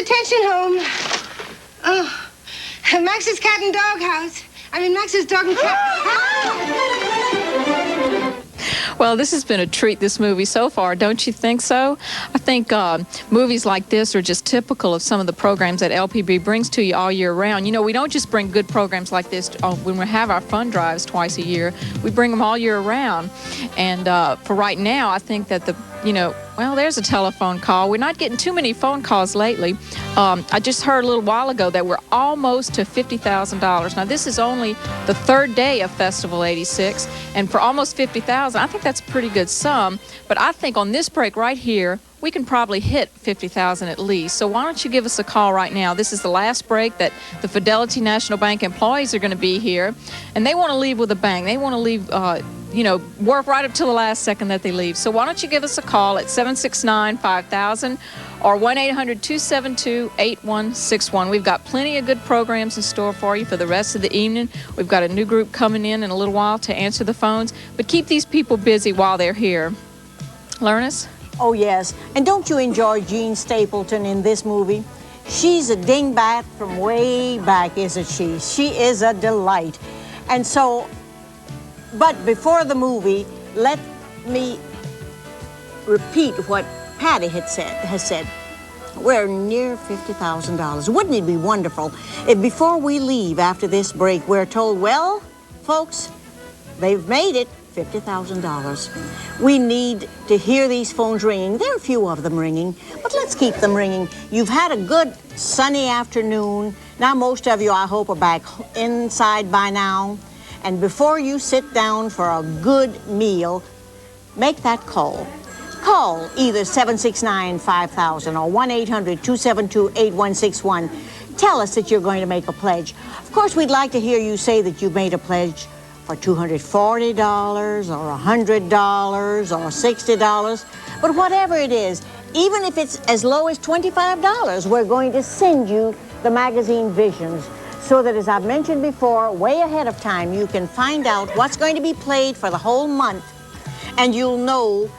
detention home. Oh, Max's cat and dog house. I mean, Max's dog and cat. Well, this has been a treat, this movie so far, don't you think so? I think movies like this are just typical of some of the programs that LPB brings to you all year round. You know, we don't just bring good programs like this when we have our fun drives twice a year. We bring them all year round. And for right now, I think that well, there's a telephone call. We're not getting too many phone calls lately. I just heard a little while ago that we're almost to $50,000. Now, this is only the third day of Festival 86, and for almost $50,000, I think that's a pretty good sum. But I think on this break right here, we can probably hit $50,000 at least. So why don't you give us a call right now? This is the last break that the Fidelity National Bank employees are going to be here, and they want to leave with a bang. They want to leave, work right up till the last second that they leave. So why don't you give us a call at 769-5000 or 1-800-272-8161. We've got plenty of good programs in store for you for the rest of the evening. We've got a new group coming in a little while to answer the phones, but keep these people busy while they're here. Lernis? Oh, yes. And don't you enjoy Jean Stapleton in this movie? She's a dingbat from way back, isn't she? She is a delight. And so, but before the movie, let me repeat what Patty has said. We're near $50,000. Wouldn't it be wonderful if before we leave after this break, we're told, well, folks, they've made it. $50,000. We need to hear these phones ringing. There are a few of them ringing, but let's keep them ringing. You've had a good sunny afternoon. Now most of you, I hope, are back inside by now. And before you sit down for a good meal, make that call. Call either 769-5000 or 1-800-272-8161. Tell us that you're going to make a pledge. Of course, we'd like to hear you say that you've made a pledge for $240 or $100 or $60. But whatever it is, even if it's as low as $25, we're going to send you the magazine Visions so that, as I've mentioned before, way ahead of time, you can find out what's going to be played for the whole month, and you'll know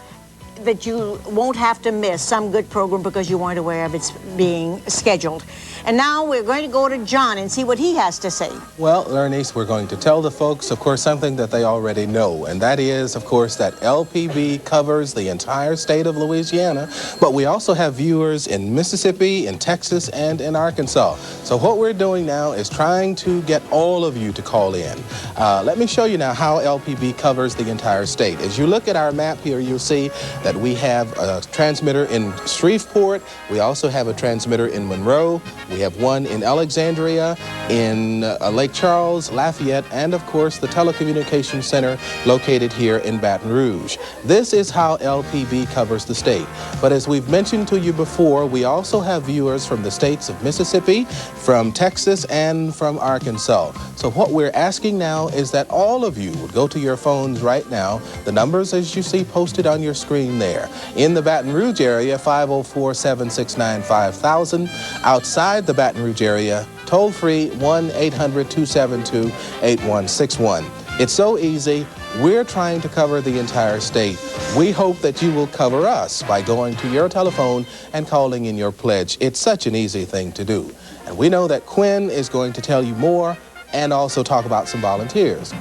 that you won't have to miss some good program because you weren't aware of its being scheduled. And now we're going to go to John and see what he has to say. Well, Lernice, we're going to tell the folks, of course, something that they already know, and that is, of course, that LPB covers the entire state of Louisiana, but we also have viewers in Mississippi, in Texas, and in Arkansas. So what we're doing now is trying to get all of you to call in. Let me show you now how LPB covers the entire state. As you look at our map here, you'll see that we have a transmitter in Shreveport. We also have a transmitter in Monroe. We have one in Alexandria, in Lake Charles, Lafayette, and of course the telecommunications center located here in Baton Rouge. This is how LPB covers the state. But as we've mentioned to you before, we also have viewers from the states of Mississippi, from Texas, and from Arkansas. So what we're asking now is that all of you would go to your phones right now. The numbers, as you see posted on your screen there. In the Baton Rouge area, 504-769-5000. Outside the Baton Rouge area, toll-free 1-800-272-8161. It's so easy. We're trying to cover the entire state. We hope that you will cover us by going to your telephone and calling in your pledge. It's such an easy thing to do. And we know that Quinn is going to tell you more and also talk about some volunteers.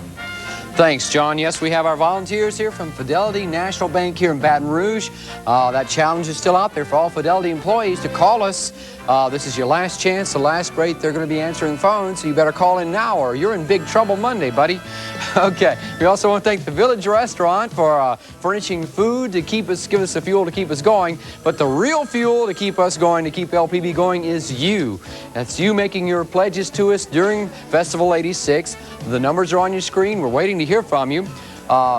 Thanks, John. Yes, we have our volunteers here from Fidelity National Bank here in Baton Rouge. That challenge is still out there for all Fidelity employees to call us. This is your last chance, the last break. They're going to be answering phones, so you better call in now or you're in big trouble Monday, buddy. Okay. We also want to thank the Village Restaurant for furnishing food to give us the fuel to keep us going. But the real fuel to keep us going, to keep LPB going, is you. That's you making your pledges to us during Festival 86. The numbers are on your screen. We're waiting to hear from you.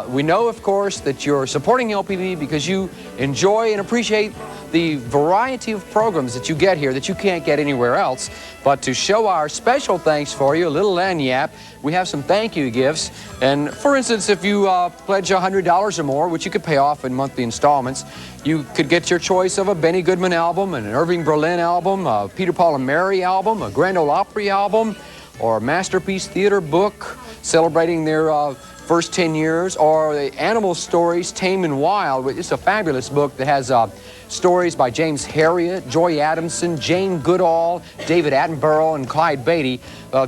We know, of course, that you're supporting LPB because you enjoy and appreciate the variety of programs that you get here that you can't get anywhere else. But to show our special thanks for you, a little lanyap, we have some thank you gifts. And for instance, if you pledge $100 or more, which you could pay off in monthly installments, you could get your choice of a Benny Goodman album, an Irving Berlin album, a Peter, Paul and Mary album, a Grand Ole Opry album, or a Masterpiece Theater book celebrating their First 10 Years, or the Animal Stories, Tame and Wild. It's a fabulous book that has stories by James Herriot, Joy Adamson, Jane Goodall, David Attenborough, and Clyde Beatty.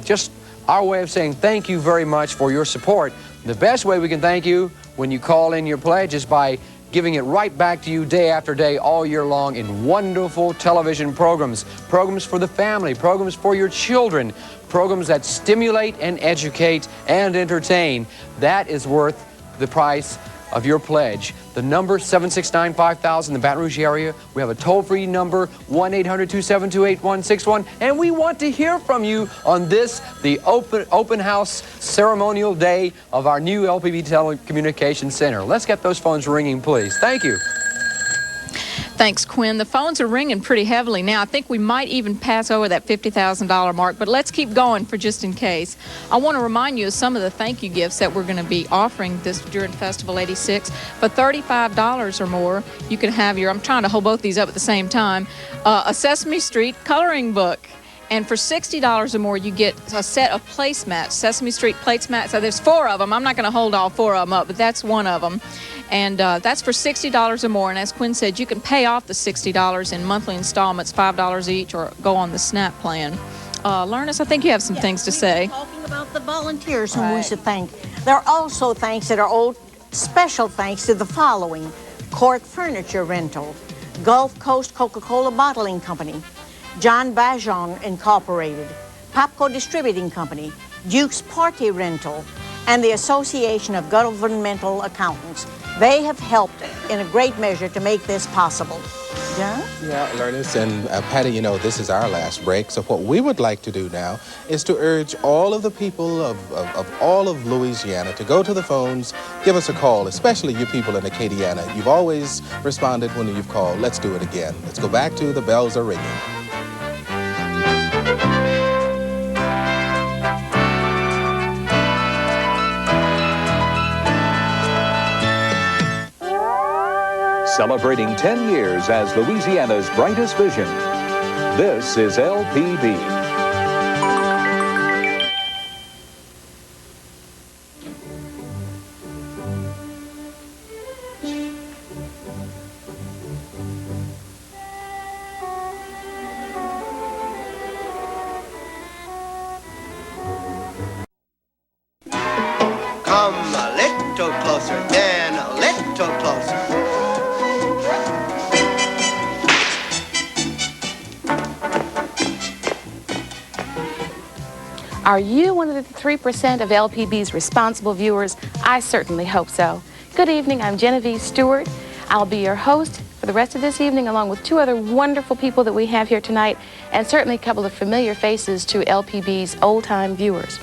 Just our way of saying thank you very much for your support. The best way we can thank you when you call in your pledge is by giving it right back to you day after day all year long in wonderful television programs. Programs for the family, programs for your children, programs that stimulate and educate and entertain. That is worth the price of your pledge. The number 769-5000 in the Baton Rouge area. We have a toll-free number, 1-800-272-8161, and we want to hear from you on this, the open house ceremonial day of our new LPB Telecommunications Center. Let's get those phones ringing, please. Thank you. Thanks, Quinn. The phones are ringing pretty heavily now. I think we might even pass over that $50,000 mark, but let's keep going for just in case. I want to remind you of some of the thank you gifts that we're going to be offering this during Festival 86. For $35 or more, you can have your, I'm trying to hold both these up at the same time, a Sesame Street coloring book. And for $60 or more, you get a set of placemats, Sesame Street placemats. So there's 4 of them. I'm not going to hold all 4 of them up, but that's one of them. And that's for $60 or more. And as Quinn said, you can pay off the $60 in monthly installments, $5 each, or go on the SNAP plan. Lernis, I think you have some things to say. Talking about the volunteers whom we should thank. There are also thanks that are owed, special thanks to the following: Cork Furniture Rental, Gulf Coast Coca-Cola Bottling Company, John Bajon Incorporated, Popco Distributing Company, Duke's Party Rental, and the Association of Governmental Accountants. They have helped in a great measure to make this possible. John? Yeah, Lernis and Patty, you know, this is our last break, so what we would like to do now is to urge all of the people of all of Louisiana to go to the phones, give us a call, especially you people in Acadiana. You've always responded when you've called. Let's do it again. Let's go back to The Bells Are Ringing. Celebrating 10 years as Louisiana's brightest vision. This is LPB. Come a little closer, then a little closer. Are you one of the 3% of LPB's responsible viewers? I certainly hope so. Good evening, I'm Genevieve Stewart. I'll be your host for the rest of this evening, along with 2 other wonderful people that we have here tonight, and certainly a couple of familiar faces to LPB's old-time viewers.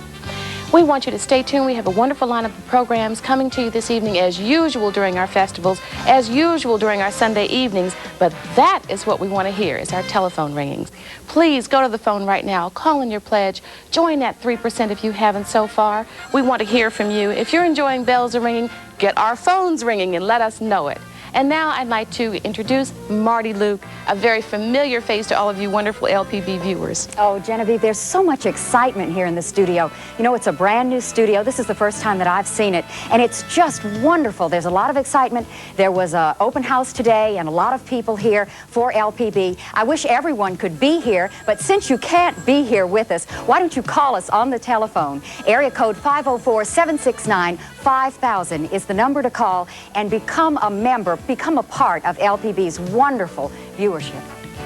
We want you to stay tuned. We have a wonderful lineup of programs coming to you this evening as usual during our festivals, as usual during our Sunday evenings, but that is what we want to hear, is our telephone ringings. Please go to the phone right now, call in your pledge, join that 3% if you haven't so far. We want to hear from you. If you're enjoying Bells Are Ringing, get our phones ringing and let us know it. And now I'd like to introduce Marty Luke, a very familiar face to all of you wonderful LPB viewers. Oh, Genevieve, there's so much excitement here in the studio. You know, it's a brand new studio. This is the first time that I've seen it, and it's just wonderful. There's a lot of excitement. There was an open house today and a lot of people here for LPB. I wish everyone could be here, but since you can't be here with us, why don't you call us on the telephone? Area code 504-769-5000 is the number to call and become a member, become a part of LPB's wonderful viewership.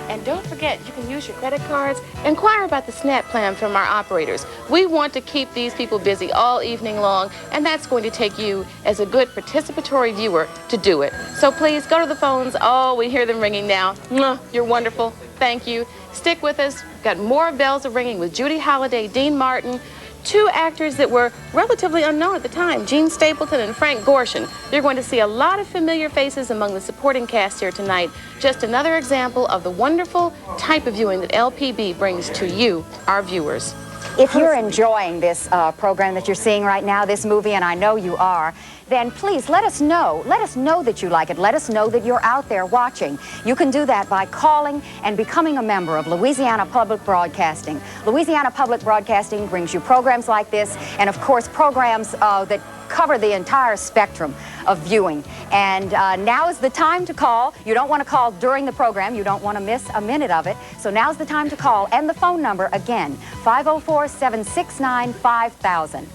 And don't forget, you can use your credit cards. Inquire about the SNAP plan from our operators. We want to keep these people busy all evening long, and that's going to take you as a good participatory viewer to do it. So please go to the phones. Oh, we hear them ringing now. Mwah, you're wonderful. Thank you. Stick with us. We've got more Bells Are Ringing with Judy Holliday, Dean Martin, 2 actors that were relatively unknown at the time, Gene Stapleton and Frank Gorshin. You're going to see a lot of familiar faces among the supporting cast here tonight. Just another example of the wonderful type of viewing that LPB brings to you, our viewers. If you're enjoying this program that you're seeing right now, this movie, and I know you are, then please let us know. Let us know that you like it. Let us know that you're out there watching. You can do that by calling and becoming a member of Louisiana Public Broadcasting. Louisiana Public Broadcasting brings you programs like this, and of course programs that cover the entire spectrum of viewing. And now is the time to call. You don't want to call during the program. You don't want to miss a minute of it. So now's the time to call. And the phone number, again, 504-769-5000.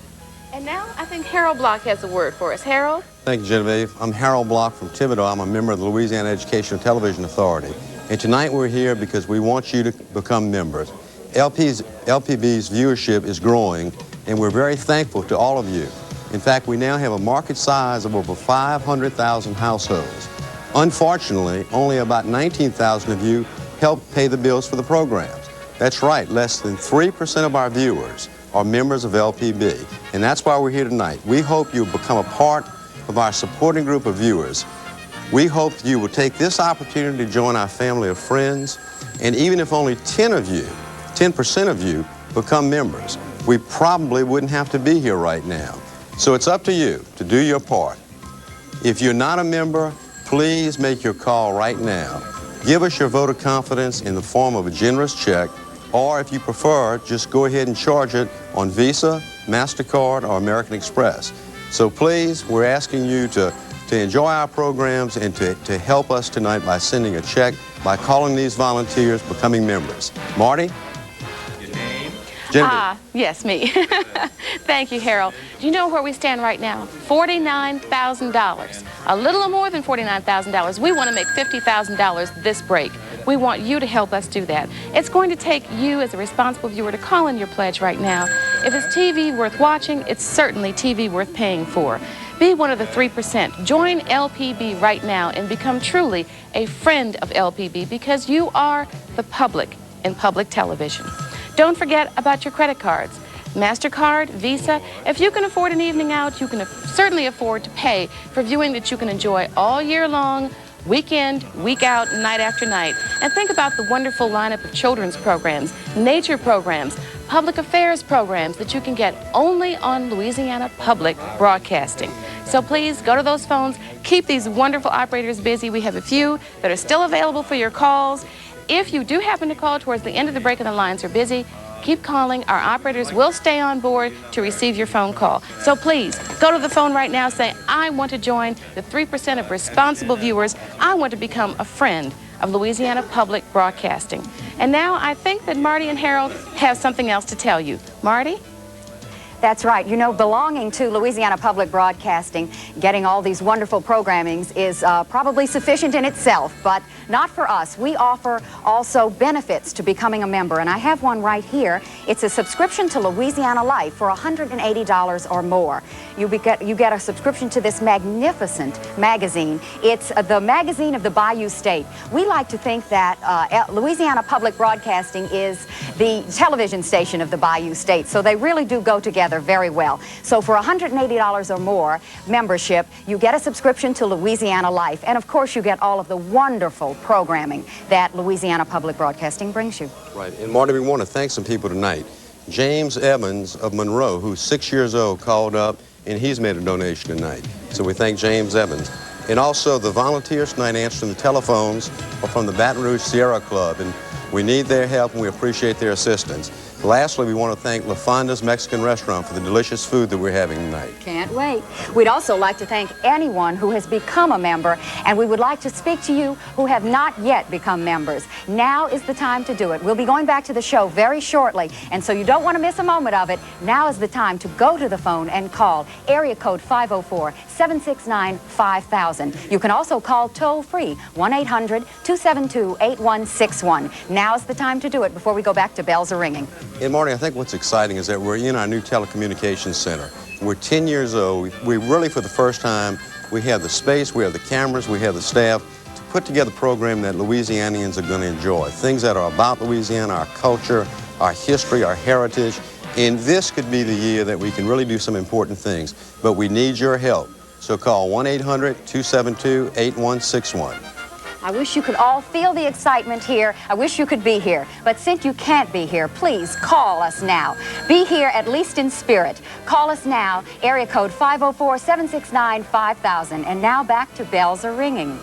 And now I think Harold Block has a word for us. Harold? Thank you, Genevieve. I'm Harold Block from Thibodeau. I'm a member of the Louisiana Educational Television Authority. And tonight we're here because we want you to become members. LPB's viewership is growing, and we're very thankful to all of you. In fact, we now have a market size of over 500,000 households. Unfortunately, only about 19,000 of you help pay the bills for the programs. That's right, less than 3% of our viewers are members of LPB, and that's why we're here tonight. We hope you'll become a part of our supporting group of viewers. We hope you will take this opportunity to join our family of friends, and even if only 10% of you become members, we probably wouldn't have to be here right now. So it's up to you to do your part. If you're not a member, please make your call right now. Give us your vote of confidence in the form of a generous check, or if you prefer, just go ahead and charge it on Visa, MasterCard, or American Express. So please, we're asking you to enjoy our programs and to help us tonight by sending a check, by calling these volunteers, becoming members. Marty? Your name? Genevieve. Yes, me. Thank you, Harold. Do you know where we stand right now? $49,000. A little more than $49,000. We want to make $50,000 this break. We want you to help us do that. It's going to take you as a responsible viewer to call in your pledge right now. If it's TV worth watching, it's certainly TV worth paying for. Be one of the 3%. Join LPB right now and become truly a friend of LPB, because you are the public in public television. Don't forget about your credit cards. MasterCard, Visa. If you can afford an evening out, you can certainly afford to pay for viewing that you can enjoy all year long, week in, week out, night after night. And think about the wonderful lineup of children's programs, nature programs, public affairs programs that you can get only on Louisiana Public Broadcasting. So please go to those phones. Keep these wonderful operators busy. We have a few that are still available for your calls. If you do happen to call towards the end of the break and the lines are busy, keep calling. Our operators will stay on board to receive your phone call. So please, go to the phone right now. Say, I want to join the 3% of responsible viewers. I want to become a friend of Louisiana Public Broadcasting. And now I think that Marty and Harold have something else to tell you. Marty? That's right. You know, belonging to Louisiana Public Broadcasting, getting all these wonderful programmings is probably sufficient in itself, but not for us. We offer also benefits to becoming a member, and I have one right here. It's a subscription to Louisiana Life for $180 or more. You get a subscription to this magnificent magazine. It's the magazine of the Bayou State. We like to think that Louisiana Public Broadcasting is the television station of the Bayou State, so they really do go together very well. So for $180 or more membership, you get a subscription to Louisiana Life, and of course you get all of the wonderful programming that Louisiana Public Broadcasting brings you. Right, and Marty, we want to thank some people tonight. James Evans of Monroe, who's 6 years old, called up, and he's made a donation tonight. So we thank James Evans. And also the volunteers tonight answering the telephones are from the Baton Rouge Sierra Club, and we need their help and we appreciate their assistance. Lastly, we want to thank La Fonda's Mexican Restaurant for the delicious food that we're having tonight. Can't wait. We'd also like to thank anyone who has become a member, and we would like to speak to you who have not yet become members. Now is the time to do it. We'll be going back to the show very shortly, and so you don't want to miss a moment of it. Now is the time to go to the phone and call area code 504-769-5000. You can also call toll-free 1-800-272-8161. Now's the time to do it before we go back to bells are ringing. And Marty, I think what's exciting is that we're in our new telecommunications center. We're 10 years old. We really, for the first time, we have the space, we have the cameras, we have the staff to put together a program that Louisianians are going to enjoy. Things that are about Louisiana, our culture, our history, our heritage. And this could be the year that we can really do some important things. But we need your help. So call 1-800-272-8161. I wish you could all feel the excitement here. I wish you could be here. But since you can't be here, please call us now. Be here at least in spirit. Call us now, area code 504-769-5000. And now back to bells are ringing.